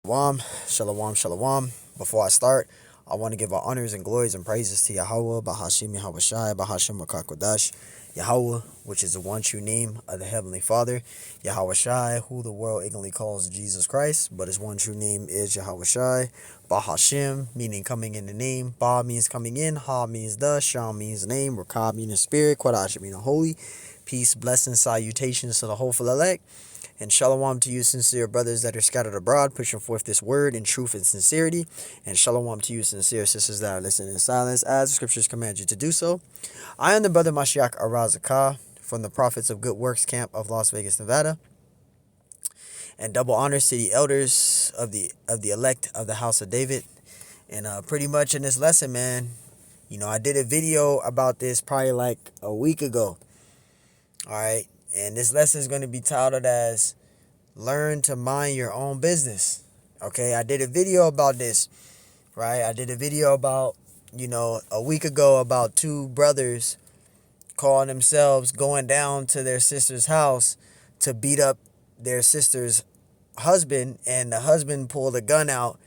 Shalom, shalom, shalom. Before I start, I want to give our honors and glories and praises to Yahweh, Bahashim Yahweh Shai, Bahashim Makakodash, Yahweh, which is the one true name of the Heavenly Father, Yahweh Shai, who the world ignorantly calls Jesus Christ, but his one true name is Yahweh Shai, Bahashim, meaning coming in the name, Ba means coming in, Ha means the, Sham means name, Rakab means spirit, Kodash means holy, peace, blessings, salutations to the hopeful elect. And shalom to you, sincere brothers that are scattered abroad, pushing forth this word in truth and sincerity. And shalom to you, sincere sisters that are listening in silence, as the scriptures command you to do so. I am the brother Mashiach Arazakah from the Prophets of Good Works camp of Las Vegas, Nevada. And double honors to the elders of the elect of the house of David. And pretty much in this lesson, man, I did a video about this probably like a week ago. All right. And this lesson is going to be titled as Learn to Mind Your Own Business. Okay, I did a video about this, right? I did a video about, a week ago about two brothers calling themselves going down to their sister's house to beat up their sister's husband. And the husband pulled a gun out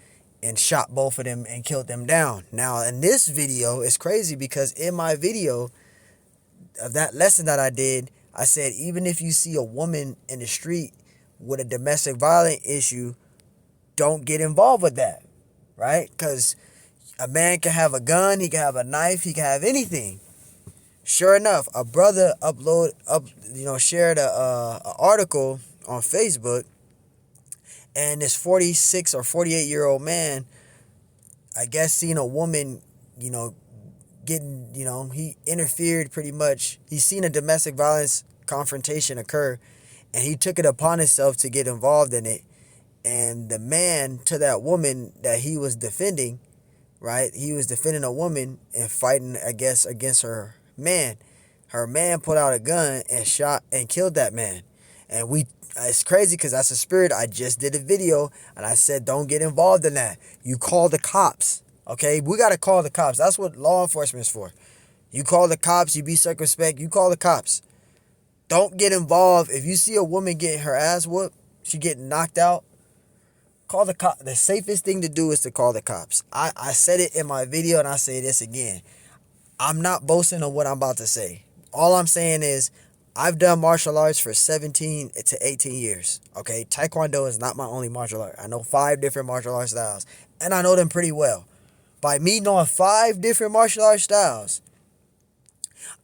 and shot both of them and killed them down. Now, in this video, it's crazy because in my video of that lesson that I did, I said, even if you see a woman in the street with a domestic violence issue, don't get involved with that, right? Because a man can have a gun, he can have a knife, he can have anything. Sure enough, a brother shared a article on Facebook, and this 46 or 48-year-old man, I guess, seen a woman, getting, he interfered pretty much. He's seen a domestic violence confrontation occur, and he took it upon himself to get involved in it. And the man to that woman that he was defending, right? He was defending a woman and fighting, I guess, against her man. Her man pulled out a gun and shot and killed that man. And it's crazy because that's a spirit. I just did a video and I said, don't get involved in that. You call the cops. Okay, we got to call the cops. That's what law enforcement is for. You call the cops, you be circumspect, you call the cops. Don't get involved. If you see a woman getting her ass whooped, she getting knocked out, call the cops. The safest thing to do is to call the cops. I said it in my video and I say this again. I'm not boasting on what I'm about to say. All I'm saying is I've done martial arts for 17 to 18 years. Okay, Taekwondo is not my only martial art. I know 5 different martial art styles and I know them pretty well. By me knowing 5 different martial art styles,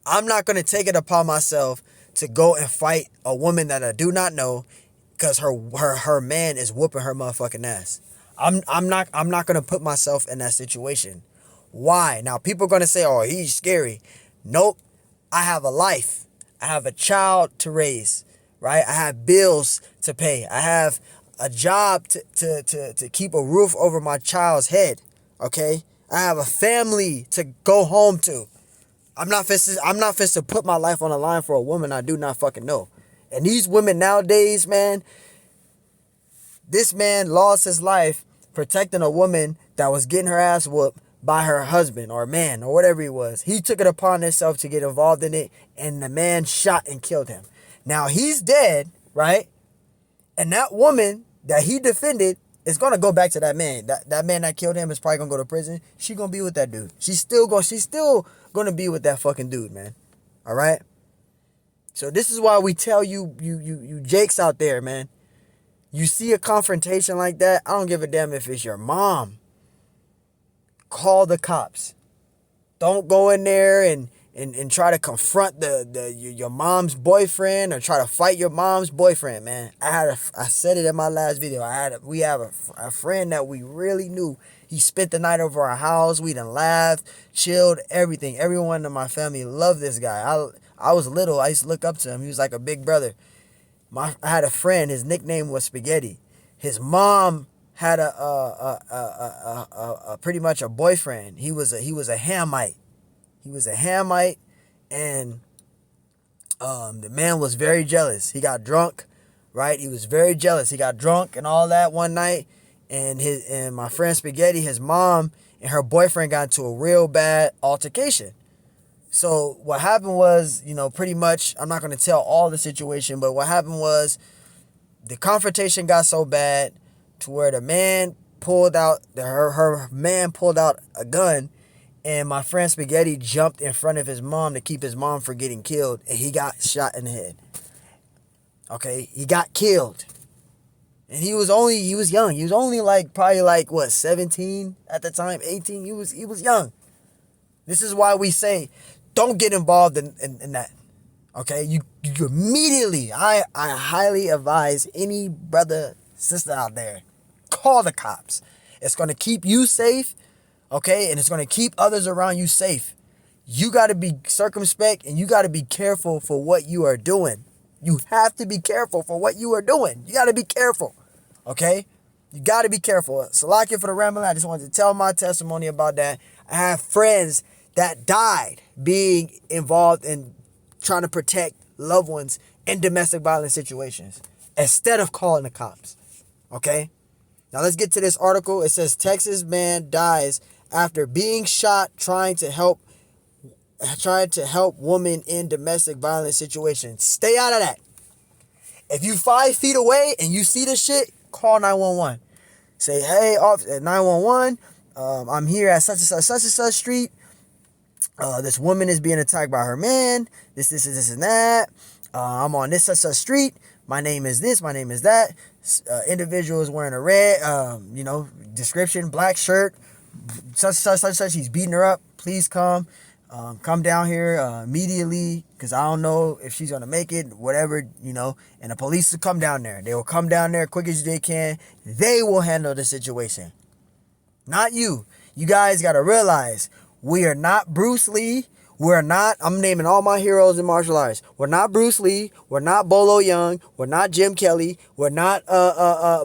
I'm not going to take it upon myself to go and fight a woman that I do not know because her man is whooping her motherfucking ass. I'm not going to put myself in that situation. Why? Now, people are going to say, oh, he's scary. Nope. I have a life. I have a child to raise, right? I have bills to pay. I have a job to keep a roof over my child's head. Okay, I have a family to go home to. I'm not fit to put my life on the line for a woman I do not fucking know. And these women nowadays, man, this man lost his life protecting a woman that was getting her ass whooped by her husband or man or whatever he was. He took it upon himself to get involved in it, and the man shot and killed him. Now he's dead, right? And that woman that he defended is gonna go back to that man. That man that killed him is probably gonna go to prison. She gonna be with that dude. She's still gonna be with that fucking dude, man. All right. So this is why we tell you jakes out there, man. You see a confrontation like that, I don't give a damn if it's your mom. Call the cops. Don't go in there and try to confront your mom's boyfriend or try to fight your mom's boyfriend, man. I said it in my last video. We have a friend that we really knew. He spent the night over our house. We done laughed, chilled, everything. Everyone in my family loved this guy. I was little. I used to look up to him. He was like a big brother. I had a friend. His nickname was Spaghetti. His mom had a pretty much a boyfriend. He was a Hamite. He was a Hamite, and the man was very jealous. He got drunk, right? He was very jealous. He got drunk and all that one night, and my friend Spaghetti, his mom and her boyfriend got into a real bad altercation. So what happened was, pretty much, I'm not going to tell all the situation, but what happened was the confrontation got so bad, to where the man pulled out, her man pulled out a gun, and my friend Spaghetti jumped in front of his mom to keep his mom from getting killed, and he got shot in the head. Okay, he got killed. And he was young. He was only probably 17 at the time, 18. He was young. This is why we say, don't get involved in that. Okay, you immediately, I highly advise any brother, sister out there, call the cops. It's going to keep you safe, okay, and it's going to keep others around you safe. You got to be circumspect, and you got to be careful for what you are doing. You have to be careful for what you are doing. You got to be careful, okay? You got to be careful. Salakia for the rambling. I just wanted to tell my testimony about that. I have friends that died being involved in trying to protect loved ones in domestic violence situations instead of calling the cops, okay? Now let's get to this article. It says Texas man dies after being shot trying to help woman in domestic violence situation. Stay out of that. If you 5 feet away and you see this shit, call 911. Say, hey, officer, 911, I'm here at such and such street. This woman is being attacked by her man. This and that. I'm on this such street. My name is this. My name is that. Individual is wearing a red, description, black shirt. Such. He's beating her up. Please come. Come down here immediately, because I don't know if she's going to make it, whatever, and the police will come down there. They will come down there quick as they can. They will handle the situation. Not you. You guys got to realize, we are not Bruce Lee. We're not, I'm naming all my heroes in martial arts. We're not Bruce Lee. We're not Bolo Young. We're not Jim Kelly. We're not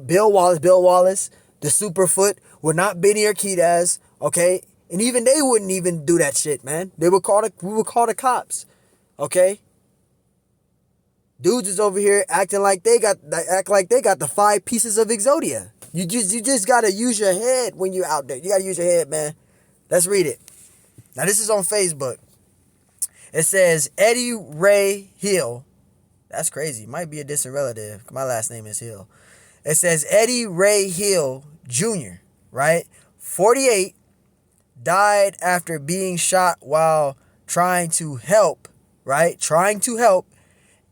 Bill Wallace, the Superfoot. We're Not Benny Urquidez, okay? And even they wouldn't even do that shit, man. We would call the cops, okay? Dudes is over here acting like they got the 5 pieces of Exodia. You just gotta use your head when you're out there. You gotta use your head, man. Let's read it. Now this is on Facebook. It says Eddie Ray Hill. That's crazy. Might be a distant relative. My last name is Hill. It says Eddie Ray Hill Jr., right? 48, died after being shot while trying to help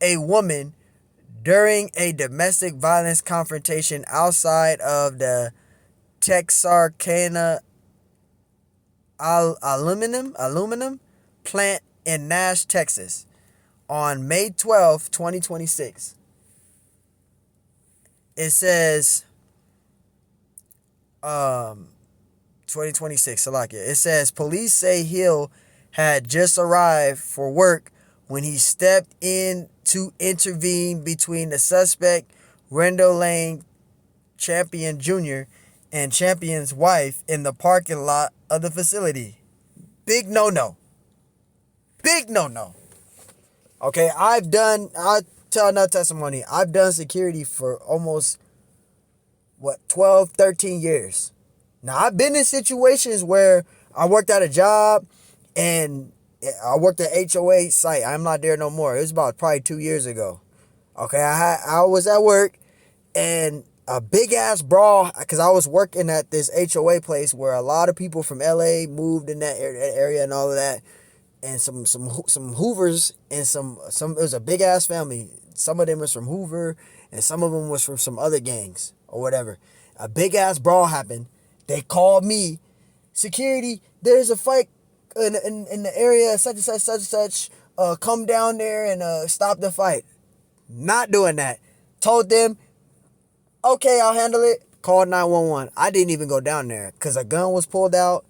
a woman during a domestic violence confrontation outside of the Texarkana aluminum plant in Nash, Texas on May 12, 2026. It says 2026, Salakia. It says police say Hill had just arrived for work when he stepped in to intervene between the suspect, Randall Lane Champion Jr., and Champion's wife in the parking lot of the facility. Big no-no. Big no-no. Okay, I'll tell another testimony. I've done security for almost, 12, 13 years. Now, I've been in situations where I worked at a job and I worked at HOA site. I'm not there no more. It was about probably 2 years ago. Okay, I was at work and a big ass brawl, because I was working at this HOA place where a lot of people from LA moved in that area and all of that. And some Hoovers and some it was a big ass family. Some of them was from Hoover and some of them was from some other gangs or whatever. A big ass brawl happened. They called me, security, there's a fight in the area, such and such. Come down there and stop the fight. Not doing that. Told them, okay, I'll handle it. Called 911. I didn't even go down there because a gun was pulled out.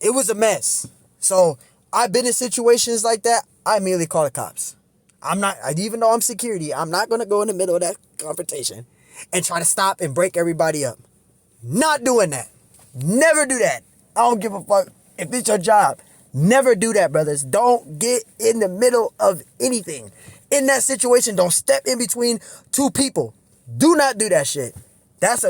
It was a mess. So I've been in situations like that. I immediately call the cops. Even though I'm security, I'm not going to go in the middle of that confrontation and try to stop and break everybody up. Not doing that. Never do that. I don't give a fuck if it's your job. Never do that, brothers. Don't get in the middle of anything. In that situation, don't step in between two people. Do not do that shit. That's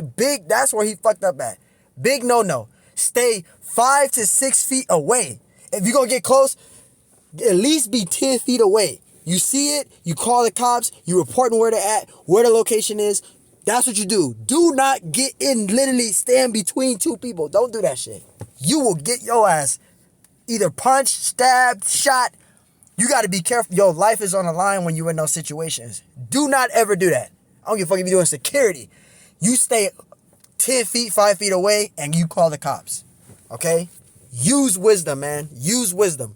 where he fucked up at. Big no-no. Stay 5 to 6 feet away. If you're going to get close, at least be 10 feet away. You see it, you call the cops, you reporting where they're at, where the location is. That's what you do. Do not get in, literally stand between two people. Don't do that shit. You will get your ass either punched, stabbed, shot. You got to be careful. Your life is on the line when you're in those situations. Do not ever do that. I don't give a fuck if you're doing security. You stay 10 feet, 5 feet away, and you call the cops. Okay? Use wisdom, man. Use wisdom.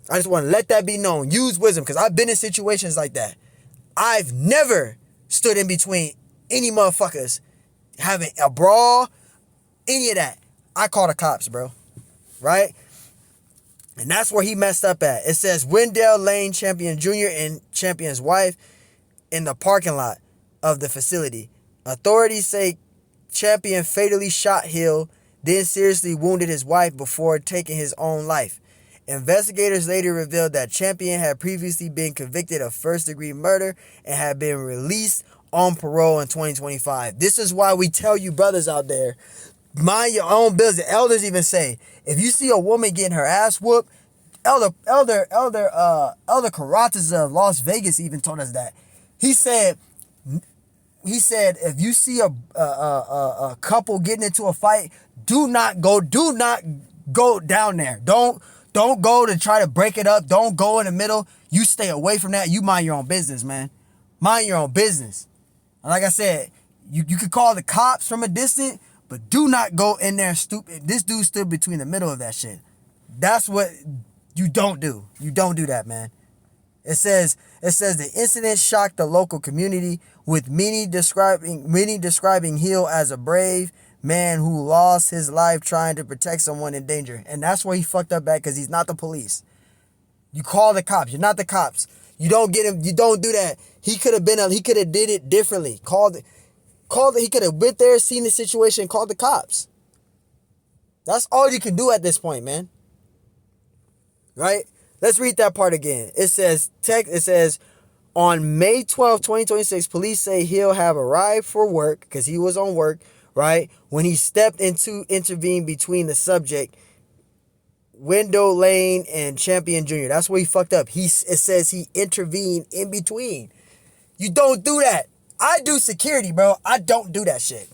I just want to let that be known. Use wisdom, because I've been in situations like that. I've never stood in between any motherfuckers having a brawl, any of that. I call the cops, bro. Right? And that's where he messed up at. It says Wendell Lane, Champion Jr. and Champion's wife in the parking lot of the facility. Authorities say Champion fatally shot Hill, then seriously wounded his wife before taking his own life. Investigators later revealed that Champion had previously been convicted of first-degree murder and had been released on parole in 2025. This is why we tell you brothers out there, mind your own business. Elders even say, if you see a woman getting her ass whooped, Elder Karatas of Las Vegas even told us that. He said if you see a couple getting into a fight, do not go down there. Don't go to try to break it up. Don't go in the middle. You stay away from that. You mind your own business, man. Mind your own business. And like I said, you could call the cops from a distance, but do not go in there stupid. This dude stood between the middle of that shit. That's what you don't do. You don't do that, man. It says the incident shocked the local community, with many describing Hill as a brave man who lost his life trying to protect someone in danger. And that's where he fucked up at, because he's not the police. You call the cops. You're not the cops. You don't get him. You don't do that. He could have did it differently. He could have went there, seen the situation, called the cops. That's all you can do at this point, man. Right? Let's read that part again. It says, on May 12, 2026, police say Hill have arrived for work, because he was on work, right? When he stepped intervene between the subject, Wendell Lane and Champion Jr. That's where he fucked up. It says he intervened in between. You don't do that. I do security, bro. I don't do that shit.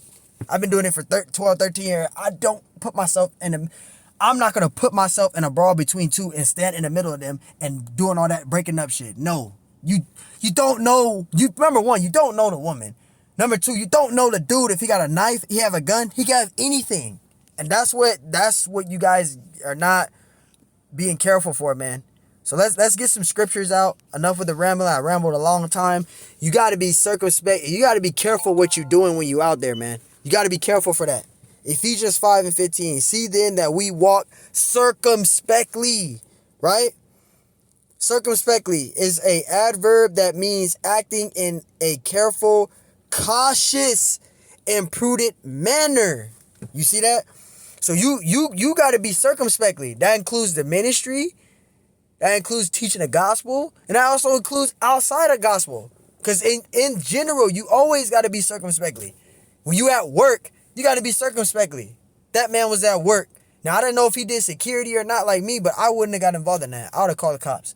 I've been doing it for 12, 13 years. I don't put myself I'm not going to put myself in a brawl between two and stand in the middle of them and doing all that breaking up shit. No. You don't know. Number one, you don't know the woman. Number two, you don't know the dude. If he got a knife, he have a gun, he can have anything. And that's what you guys are not being careful for, man. So let's get some scriptures out. Enough with the rambling. I rambled a long time. You got to be circumspect. You got to be careful what you're doing when you out there, man. You got to be careful for that. Ephesians 5:15. See then that we walk circumspectly, right? Circumspectly is a adverb that means acting in a careful, cautious, and prudent manner. You see that? So you got to be circumspectly. That includes the ministry. That includes teaching the gospel. And that also includes outside of gospel. Because in general, you always got to be circumspectly. When you at work, you got to be circumspectly. That man was at work. Now, I don't know if he did security or not like me, but I wouldn't have got involved in that. I would have called the cops.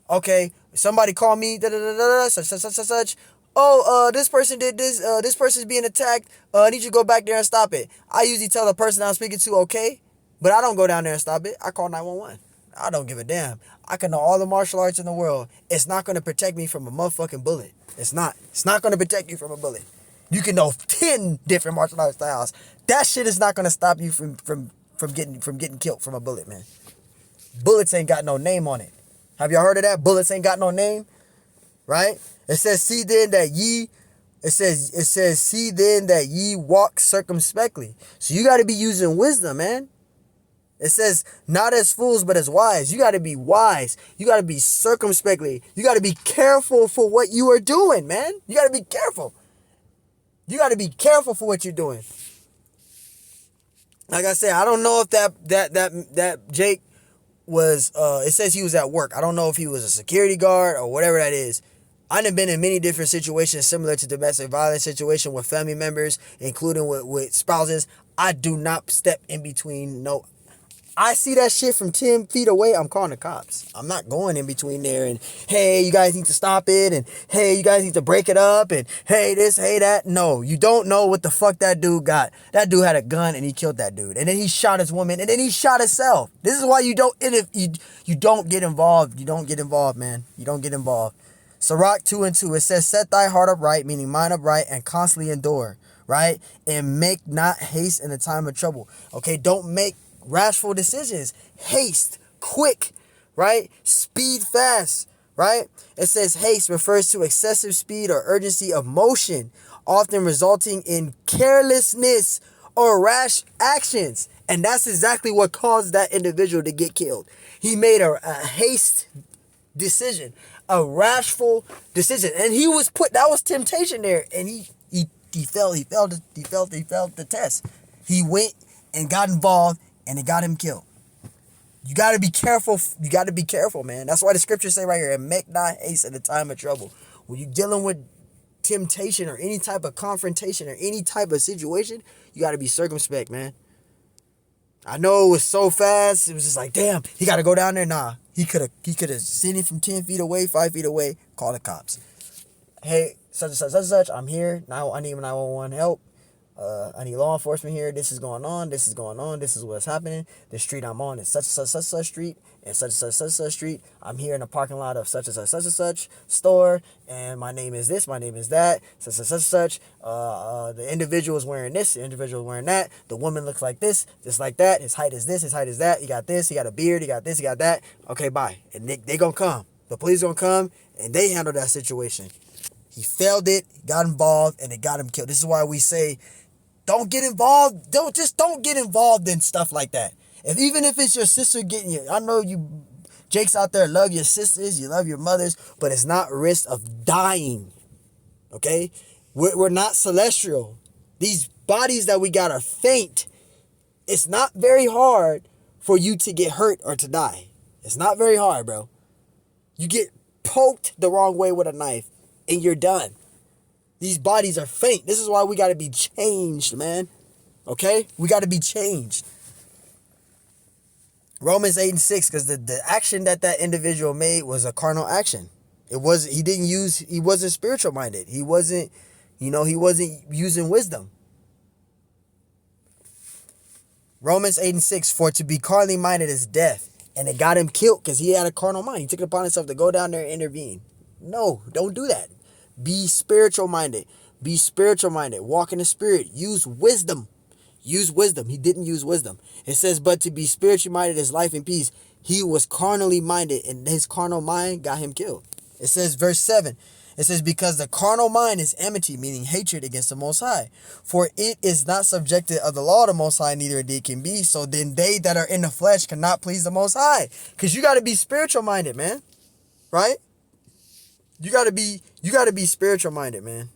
Okay, somebody called me, such. Oh, this person did this. This person's being attacked. I need you to go back there and stop it. I usually tell the person I'm speaking to, okay, but I don't go down there and stop it. I call 911. I don't give a damn. I can know all the martial arts in the world. It's not going to protect me from a motherfucking bullet. It's not. It's not going to protect you from a bullet. You can know 10 different martial arts styles. That shit is not going to stop you from getting killed from a bullet, man. Bullets ain't got no name on it. Have y'all heard of that? Bullets ain't got no name, right? It says, see then that ye walk circumspectly. So you got to be using wisdom, man. It says, not as fools, but as wise. You got to be wise. You got to be circumspectly. You got to be careful for what you are doing, man. You got to be careful. You got to be careful for what you're doing. Like I said, I don't know if that Jake was, it says he was at work. I don't know if he was a security guard or whatever that is. I done been in many different situations similar to domestic violence situation with family members, including with spouses. I do not step in between. No, I see that shit from 10 feet away, I'm calling the cops. I'm not going in between there and, hey, you guys need to stop it, and hey, you guys need to break it up, and hey, this, hey, that. No, you don't know what the fuck that dude got. That dude had a gun and he killed that dude. And then he shot his woman, and then he shot himself. This is why you don't get involved. You don't get involved, man. You don't get involved. Sirach 2:2, it says, set thy heart upright, meaning mind upright, and constantly endure, right? And make not haste in the time of trouble. Okay, don't make rashful decisions. Haste, quick, right? Speed fast, right? It says haste refers to excessive speed or urgency of motion, often resulting in carelessness or rash actions. And that's exactly what caused that individual to get killed. He made a haste decision, a rashful decision. And that was temptation there. And he failed the test. He went and got involved, and it got him killed. You got to be careful. You got to be careful, man. That's why the scriptures say right here, and make not haste in the time of trouble. When you're dealing with temptation or any type of confrontation or any type of situation, you got to be circumspect, man. I know it was so fast. It was just like, damn, he got to go down there. Nah, he could have seen it from 10 feet away, 5 feet away, call the cops. Hey, such and such, such and such, I'm here. Now I need 911 help. I need law enforcement here. This is going on. This is going on. This is what's happening. The street I'm on is such and such street, and such and such street. I'm here in the parking lot of such and such store, and my name is this. My name is that. Such and such. The individual is wearing this. The individual is wearing that. The woman looks like this, just like that. His height is this. His height is that. He got this. He got a beard. He got this. He got that. Okay, bye. And they gonna come. The police gonna come, and they handle that situation. He failed it. Got involved, and it got him killed. This is why we say, don't get involved. Don't get involved in stuff like that. Even if it's your sister getting you, I know you Jakes out there love your sisters, you love your mothers, but it's not risk of dying. Okay? We're not celestial. These bodies that we got are faint. It's not very hard for you to get hurt or to die. It's not very hard, bro. You get poked the wrong way with a knife and you're done. These bodies are faint. This is why we got to be changed, man. Okay? We got to be changed. Romans 8:6, because the action that individual made was a carnal action. He wasn't spiritual minded. He wasn't using wisdom. Romans 8:6, for to be carnally minded is death. And it got him killed because he had a carnal mind. He took it upon himself to go down there and intervene. No, don't do that. Be spiritual minded. Be spiritual minded. Walk in the spirit. Use wisdom. Use wisdom. He didn't use wisdom. It says, but to be spiritually minded is life and peace. He was carnally minded, and his carnal mind got him killed. It says, verse 7. It says, because the carnal mind is enmity, meaning hatred against the Most High. For it is not subjected of the law of the Most High, neither indeed can be. So then they that are in the flesh cannot please the Most High. Because you got to be spiritual minded, man. Right? You got to be spiritual minded, man.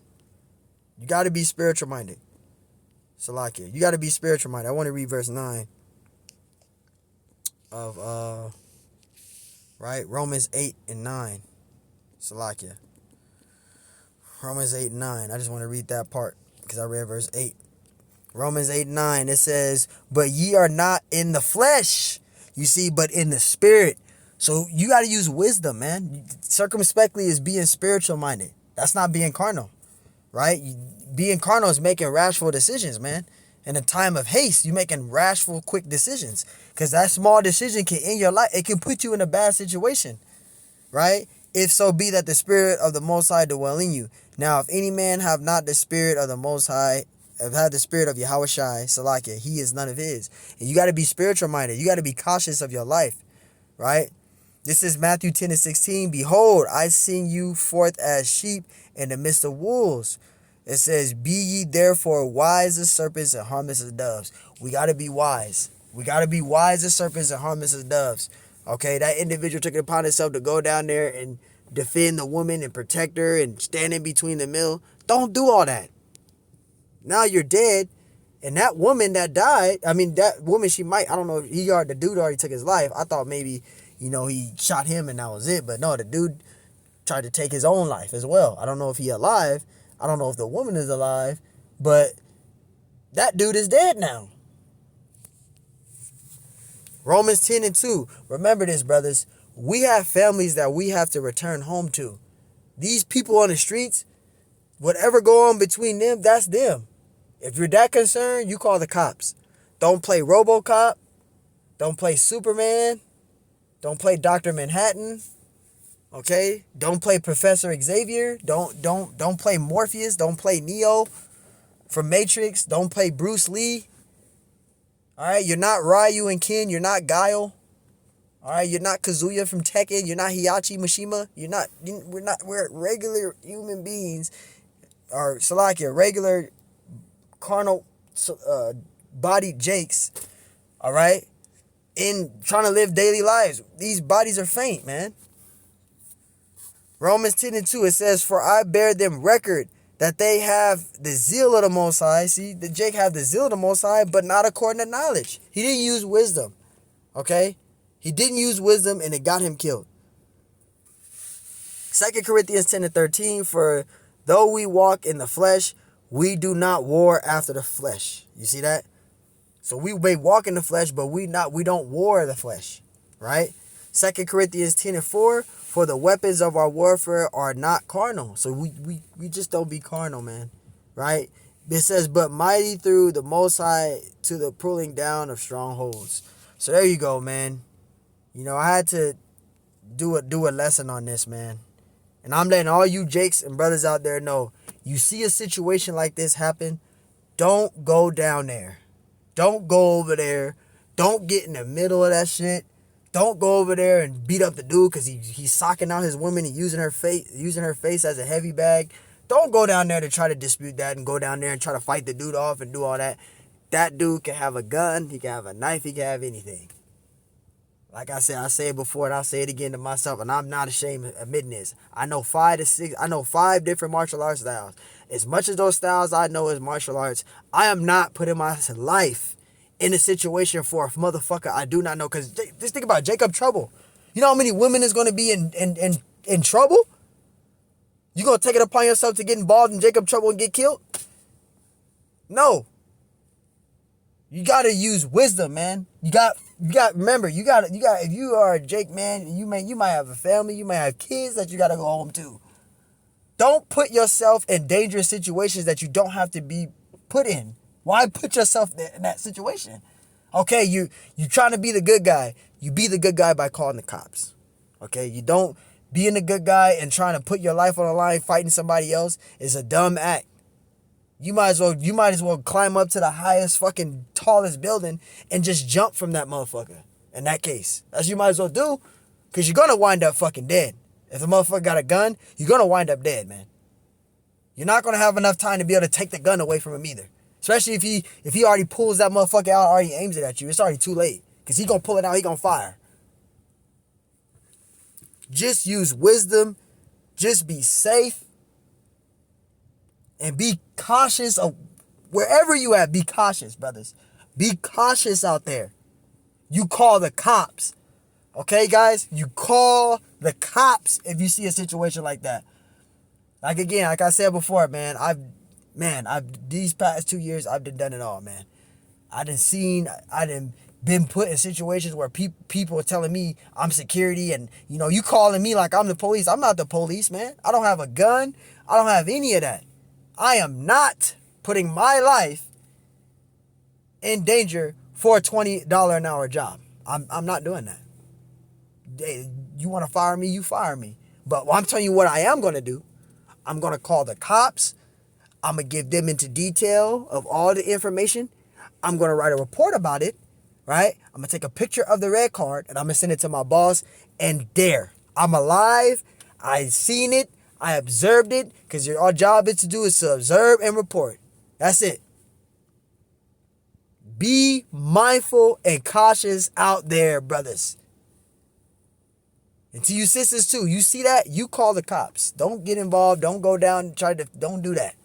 You got to be spiritual minded. Salakia. You got to be spiritual minded. I want to read verse 9 of Romans 8 and 9. Salakia. Romans 8 and 9. I just want to read that part because I read verse 8. Romans 8 and 9. It says, but ye are not in the flesh, you see, but in the spirit. So you got to use wisdom, man. Circumspectly is being spiritual minded. That's not being carnal, right? Being carnal is making rashful decisions, man. In a time of haste, you're making rashful, quick decisions. Because that small decision can end your life. It can put you in a bad situation, right? If so be that the spirit of the Most High dwell in you. Now, if any man have not the spirit of the Most High, have had the spirit of Yahweh Shai, Salakia, he is none of his. And you got to be spiritual minded. You got to be cautious of your life, right? This is Matthew 10 and 16. Behold, I send you forth as sheep in the midst of wolves. It says, be ye therefore wise as serpents and harmless as doves. We got to be wise. We got to be wise as serpents and harmless as doves. Okay, that individual took it upon himself to go down there and defend the woman and protect her and stand in between the middle. Don't do all that. Now you're dead. And that woman that died, that woman, I don't know, the dude already took his life. I thought maybe, he shot him and that was it. But no, the dude tried to take his own life as well. I don't know if he's alive. I don't know if the woman is alive. But that dude is dead now. Romans 10:2. Remember this, brothers. We have families that we have to return home to. These people on the streets, whatever go on between them, that's them. If you're that concerned, you call the cops. Don't play RoboCop. Don't play Superman. Don't play Dr. Manhattan. Okay? Don't play Professor Xavier. Don't play Morpheus. Don't play Neo from Matrix. Don't play Bruce Lee. Alright? You're not Ryu and Ken. You're not Guile. Alright? You're not Kazuya from Tekken. You're not Hiyachi Mishima. We're regular human beings. Or Salakia, regular carnal bodied Jakes. Alright? In trying to live daily lives. These bodies are faint, man. Romans 10:2, it says, for I bear them record that they have the zeal of the Most High. See, the Jake have the zeal of the Most High, but not according to knowledge. He didn't use wisdom. Okay? He didn't use wisdom, and it got him killed. 2 Corinthians 10:13, for though we walk in the flesh, we do not war after the flesh. You see that? So we may walk in the flesh, but we don't war the flesh, right? 2 Corinthians 10:4, for the weapons of our warfare are not carnal. So we just don't be carnal, man, right? It says, but mighty through the Most High to the pulling down of strongholds. So there you go, man. You know, I had to do a lesson on this, man. And I'm letting all you Jakes and brothers out there know, you see a situation like this happen, don't go down there. Don't go over there. Don't get in the middle of that shit. Don't go over there and beat up the dude because he's socking out his woman and using her face as a heavy bag. Don't go down there to try to dispute that and go down there and try to fight the dude off and do all that. That dude can have a gun. He can have a knife. He can have anything. Like I said, I say it before and I'll say it again to myself, and I'm not ashamed of admitting this. I know 5 different martial arts styles. As much as those styles I know is martial arts, I am not putting my life in a situation for a motherfucker I do not know. Because just think about it, Jacob Trouble. You know how many women is going to be in trouble? You going to take it upon yourself to get involved in Jacob Trouble and get killed? No. You got to use wisdom, man. Remember, if you are a Jake, man, you might have a family, you might have kids that you got to go home to. Don't put yourself in dangerous situations that you don't have to be put in. Why put yourself in that situation? Okay, you trying to be the good guy. You be the good guy by calling the cops. Okay, you don't being the good guy and trying to put your life on the line fighting somebody else is a dumb act. You might as well climb up to the highest fucking tallest building and just jump from that motherfucker. In that case, that's what you might as well do, because you're gonna wind up fucking dead. If a motherfucker got a gun, you're gonna wind up dead, man. You're not gonna have enough time to be able to take the gun away from him either. Especially if he already pulls that motherfucker out, already aims it at you, it's already too late. Because he gonna pull it out, he gonna fire. Just use wisdom. Just be safe. And be cautious of wherever you at. Be cautious, brothers. Be cautious out there. You call the cops. Okay, guys? You call the cops if you see a situation like that. Like I said before, man, these past 2 years, I've done it all, man. I done been put in situations where people are telling me I'm security, and, you know, you calling me like I'm the police. I'm not the police, man. I don't have a gun. I don't have any of that. I am not putting my life in danger for a $20 an hour job. I'm not doing that. You want to fire me, you fire me. But I'm telling you what I am going to do. I'm going to call the cops. I'm going to give them into detail of all the information. I'm going to write a report about it, right? I'm going to take a picture of the red card, and I'm going to send it to my boss. And there, I'm alive. I seen it. I observed it, because our job is to observe and report. That's it. Be mindful and cautious out there, brothers. And to you sisters too, you see that? You call the cops. Don't get involved. Don't go down and don't do that.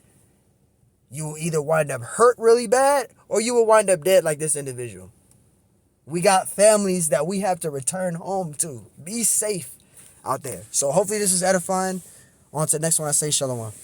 You will either wind up hurt really bad, or you will wind up dead like this individual. We got families that we have to return home to. Be safe out there. So hopefully this is edifying. On to the next one, I say shalom.